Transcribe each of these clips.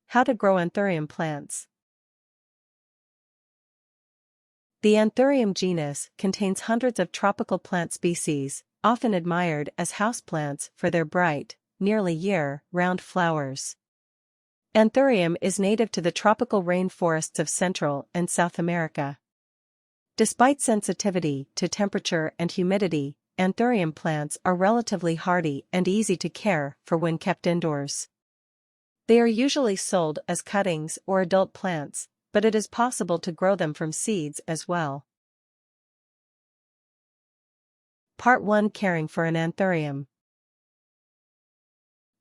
How to grow anthurium plants. The anthurium genus contains hundreds of tropical plant species, often admired as houseplants for their bright, nearly year-round flowers. Anthurium is native to the tropical rainforests of Central and South America. Despite sensitivity to temperature and humidity, anthurium plants are relatively hardy and easy to care for when kept indoors. They are usually sold as cuttings or adult plants, but it is possible to grow them from seeds as well. Part 1: Caring for an anthurium.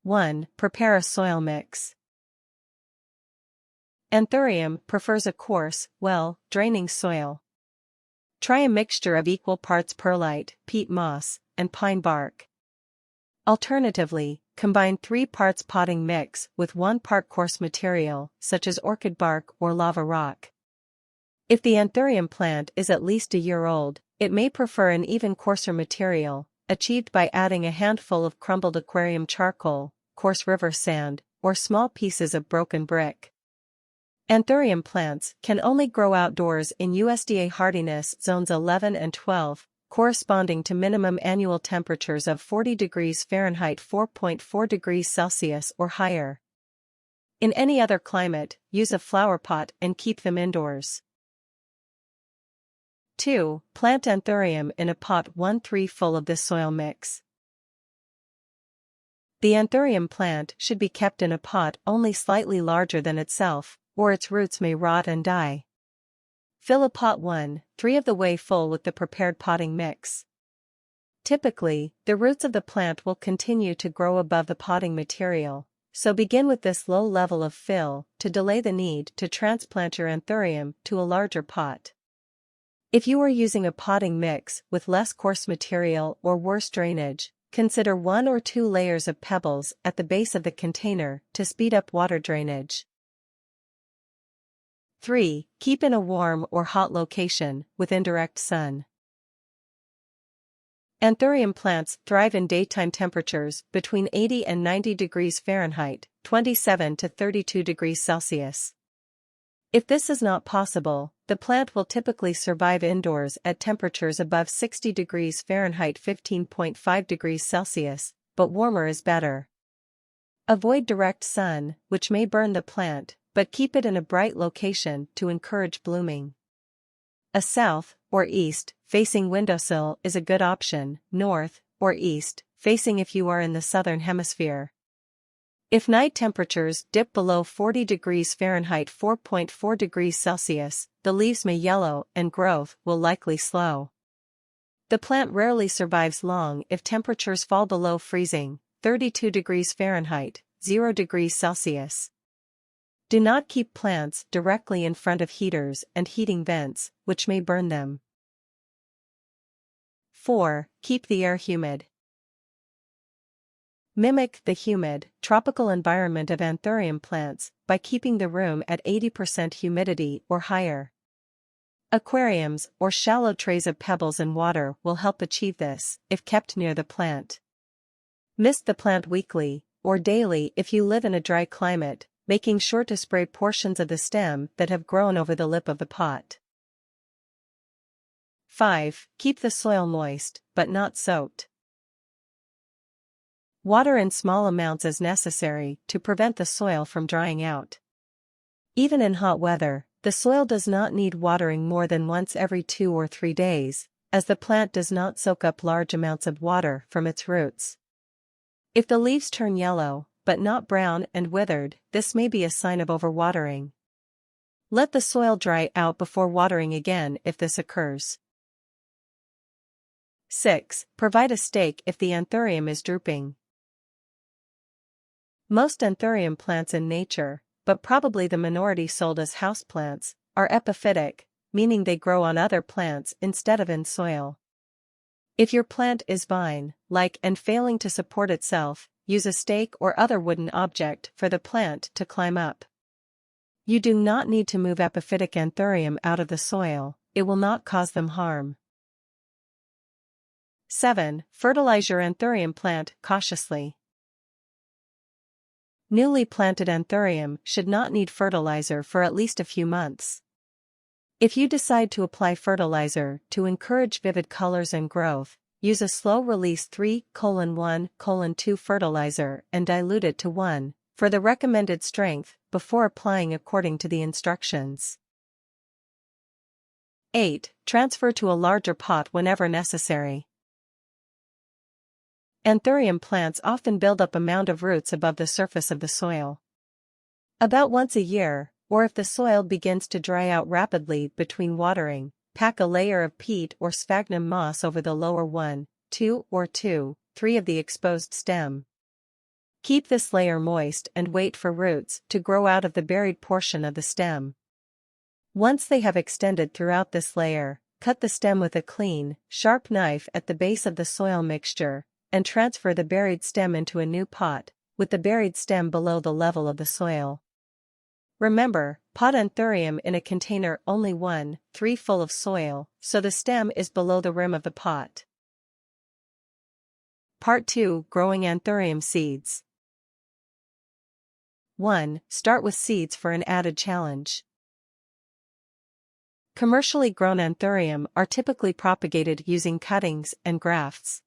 1. Prepare a soil mix. Anthurium prefers a coarse, well-draining soil. Try a mixture of equal parts perlite, peat moss, and pine bark. Alternatively, combine 3 parts potting mix with 1 part coarse material, such as orchid bark or lava rock. If the anthurium plant is at least a year old, it may prefer an even coarser material, achieved by adding a handful of crumbled aquarium charcoal, coarse river sand, or small pieces of broken brick. Anthurium plants can only grow outdoors in USDA hardiness zones 11 and 12, corresponding to minimum annual temperatures of 40 degrees Fahrenheit 4.4 degrees Celsius or higher. In any other climate, use a flower pot and keep them indoors. 2. Plant anthurium in a pot 1/3 full of this soil mix. The anthurium plant should be kept in a pot only slightly larger than itself, or its roots may rot and die. Fill a pot 1/3 of the way full with the prepared potting mix. Typically, the roots of the plant will continue to grow above the potting material, so begin with this low level of fill to delay the need to transplant your anthurium to a larger pot. If you are using a potting mix with less coarse material or worse drainage, consider 1 or 2 layers of pebbles at the base of the container to speed up water drainage. 3. Keep in a warm or hot location with indirect sun. Anthurium plants thrive in daytime temperatures between 80 and 90 degrees Fahrenheit, 27 to 32 degrees Celsius. If this is not possible, the plant will typically survive indoors at temperatures above 60 degrees Fahrenheit 15.5 degrees Celsius, but warmer is better. Avoid direct sun, which may burn the plant, but keep it in a bright location to encourage blooming. A south or east-facing windowsill is a good option, north or east-facing if you are in the southern hemisphere. If night temperatures dip below 40 degrees Fahrenheit 4.4 degrees Celsius, the leaves may yellow and growth will likely slow. The plant rarely survives long if temperatures fall below freezing, 32 degrees Fahrenheit, 0 degrees Celsius. Do not keep plants directly in front of heaters and heating vents, which may burn them. 4. Keep the air humid. Mimic the humid, tropical environment of anthurium plants by keeping the room at 80% humidity or higher. Aquariums or shallow trays of pebbles and water will help achieve this if kept near the plant. Mist the plant weekly or daily if you live in a dry climate, making sure to spray portions of the stem that have grown over the lip of the pot. 5. Keep the soil moist, but not soaked. Water in small amounts as necessary to prevent the soil from drying out. Even in hot weather, the soil does not need watering more than once every 2 or 3 days, as the plant does not soak up large amounts of water from its roots. If the leaves turn yellow, but not brown and withered, this may be a sign of overwatering. Let the soil dry out before watering again if this occurs. 6. Provide a stake if the anthurium is drooping. Most anthurium plants in nature, but probably the minority sold as houseplants, are epiphytic, meaning they grow on other plants instead of in soil. If your plant is vine-like and failing to support itself, use a stake or other wooden object for the plant to climb up. You do not need to move epiphytic anthurium out of the soil, it will not cause them harm. 7. Fertilize your anthurium plant cautiously. Newly planted anthurium should not need fertilizer for at least a few months. If you decide to apply fertilizer to encourage vivid colors and growth, use a slow-release 3:1:2 fertilizer and dilute it to 1 for the recommended strength before applying according to the instructions. 8. Transfer to a larger pot whenever necessary. Anthurium plants often build up a mound of roots above the surface of the soil. About once a year, or if the soil begins to dry out rapidly between watering, pack a layer of peat or sphagnum moss over the lower 1, 2, or 2, 3 of the exposed stem. Keep this layer moist and wait for roots to grow out of the buried portion of the stem. Once they have extended throughout this layer, cut the stem with a clean, sharp knife at the base of the soil mixture, and transfer the buried stem into a new pot, with the buried stem below the level of the soil. Remember, pot anthurium in a container only 1/3 full of soil, so the stem is below the rim of the pot. Part 2. Growing anthurium seeds. 1. Start with seeds for an added challenge. Commercially grown anthurium are typically propagated using cuttings and grafts.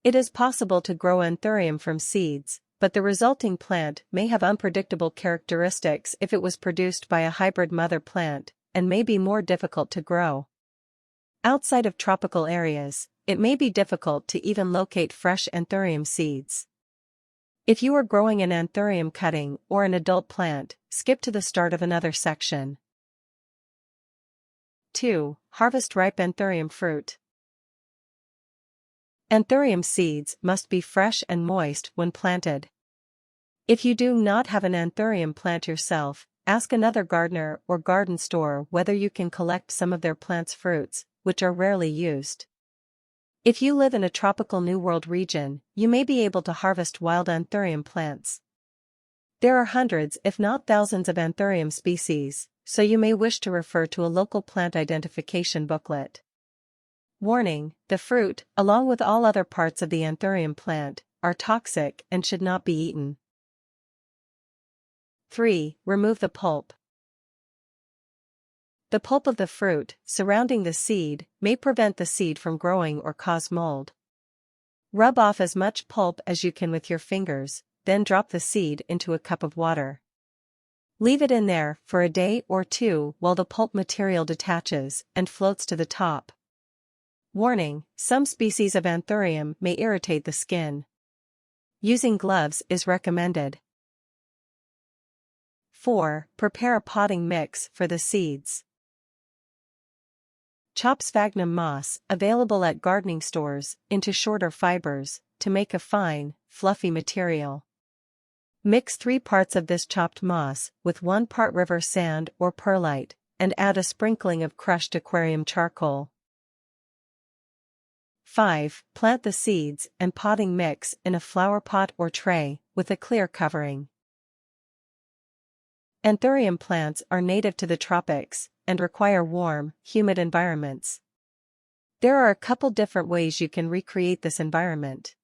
It is possible to grow anthurium from seeds, but the resulting plant may have unpredictable characteristics if it was produced by a hybrid mother plant, and may be more difficult to grow. Outside of tropical areas, it may be difficult to even locate fresh anthurium seeds. If you are growing an anthurium cutting or an adult plant, skip to the start of another section. 2. Harvest ripe anthurium fruit. Anthurium seeds must be fresh and moist when planted. If you do not have an anthurium plant yourself, ask another gardener or garden store whether you can collect some of their plant's fruits, which are rarely used. If you live in a tropical New World region, you may be able to harvest wild anthurium plants. There are hundreds if not thousands of anthurium species, so you may wish to refer to a local plant identification booklet. Warning: the fruit, along with all other parts of the anthurium plant, are toxic and should not be eaten. 3. Remove the pulp. The pulp of the fruit, surrounding the seed, may prevent the seed from growing or cause mold. Rub off as much pulp as you can with your fingers, then drop the seed into a cup of water. Leave it in there for a day or two while the pulp material detaches and floats to the top. Warning: some species of anthurium may irritate the skin. Using gloves is recommended. 4. Prepare a potting mix for the seeds. Chop sphagnum moss, available at gardening stores, into shorter fibers, to make a fine, fluffy material. Mix 3 parts of this chopped moss with 1 part river sand or perlite, and add a sprinkling of crushed aquarium charcoal. 5. Plant the seeds and potting mix in a flower pot or tray, with a clear covering. Anthurium plants are native to the tropics, and require warm, humid environments. There are a couple different ways you can recreate this environment.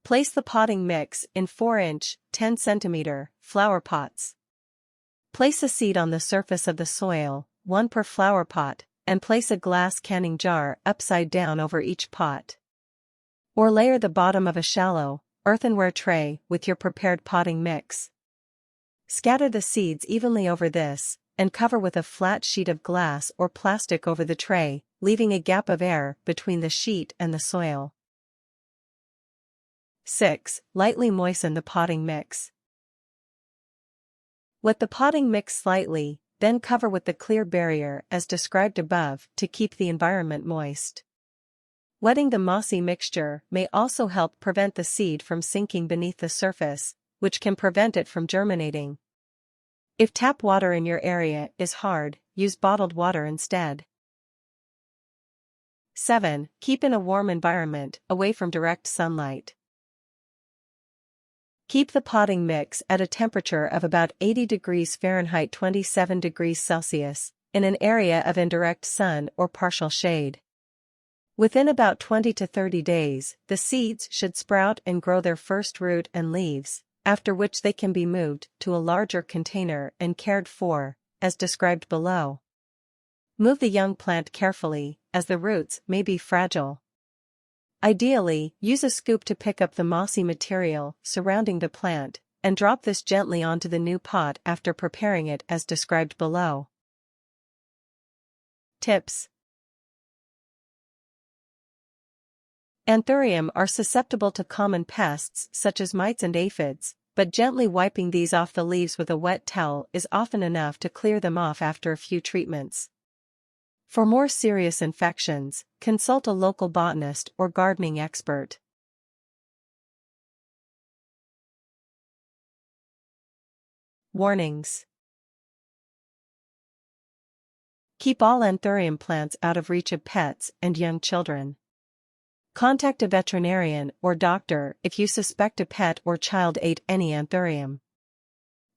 Place the potting mix in 4-inch, 10-centimeter, flower pots. Place a seed on the surface of the soil, 1 per flower pot, and place a glass canning jar upside down over each pot. Or layer the bottom of a shallow, earthenware tray with your prepared potting mix. Scatter the seeds evenly over this, and cover with a flat sheet of glass or plastic over the tray, leaving a gap of air between the sheet and the soil. 6. Lightly moisten the potting mix. Wet the potting mix slightly, then cover with the clear barrier as described above to keep the environment moist. Wetting the mossy mixture may also help prevent the seed from sinking beneath the surface, which can prevent it from germinating. If tap water in your area is hard, use bottled water instead. 7. Keep in a warm environment, away from direct sunlight. Keep the potting mix at a temperature of about 80 degrees Fahrenheit 27 degrees Celsius, in an area of indirect sun or partial shade. Within about 20 to 30 days, the seeds should sprout and grow their first root and leaves, after which they can be moved to a larger container and cared for, as described below. Move the young plant carefully, as the roots may be fragile. Ideally, use a scoop to pick up the mossy material surrounding the plant, and drop this gently onto the new pot after preparing it as described below. Tips. Anthurium are susceptible to common pests such as mites and aphids, but gently wiping these off the leaves with a wet towel is often enough to clear them off after a few treatments. For more serious infections, consult a local botanist or gardening expert. Warnings. Keep all anthurium plants out of reach of pets and young children. Contact a veterinarian or doctor if you suspect a pet or child ate any anthurium.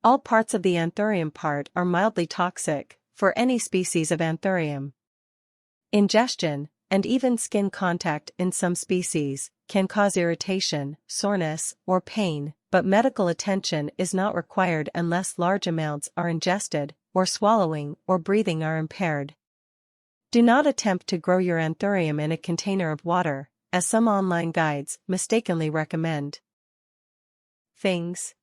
All parts of the anthurium part are mildly toxic for any species of anthurium. Ingestion, and even skin contact in some species, can cause irritation, soreness, or pain, but medical attention is not required unless large amounts are ingested, or swallowing or breathing are impaired. Do not attempt to grow your anthurium in a container of water, as some online guides mistakenly recommend. Things.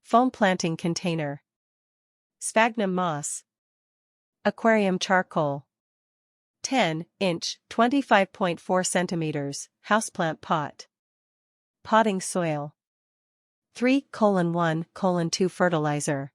Foam planting container. Sphagnum moss. Aquarium charcoal. 10-inch, 25.4 centimeters, houseplant pot. Potting soil. 3:1:2 fertilizer.